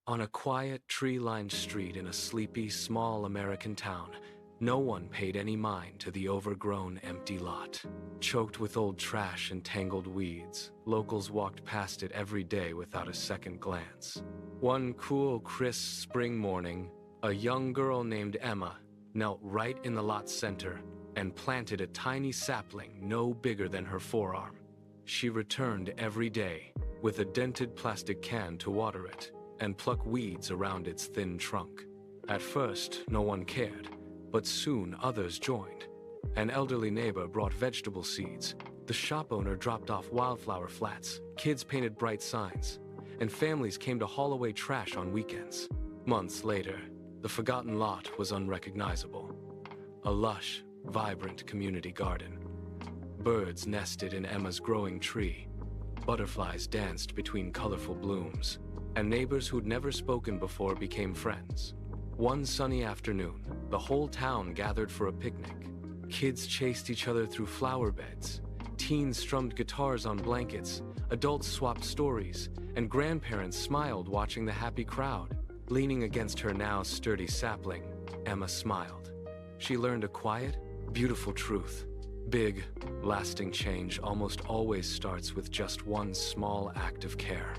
On a quiet, tree-lined street in a sleepy, small American town, no one paid any mind to the overgrown, empty lot. Choked with old trash and tangled weeds, locals walked past it every day without a second glance. One cool, crisp spring morning, a young girl named Emma knelt right in the lot's center and planted a tiny sapling no bigger than her forearm. She returned every day with a dented plastic can to water it and pluck weeds around its thin trunk. At first, no one cared, but soon others joined. An elderly neighbor brought vegetable seeds, the shop owner dropped off wildflower flats, kids painted bright signs, and families came to haul away trash on weekends. Months later, the forgotten lot was unrecognizable. A lush, vibrant community garden. Birds nested in Emma's growing tree. Butterflies danced between colorful blooms, and neighbors who'd never spoken before became friends. One sunny afternoon, the whole town gathered for a picnic. Kids chased each other through flower beds. Teens strummed guitars on blankets. Adults swapped stories, and grandparents smiled watching the happy crowd. Leaning against her now sturdy sapling, Emma smiled. She learned a quiet, beautiful truth. Big, lasting change almost always starts with just one small act of care.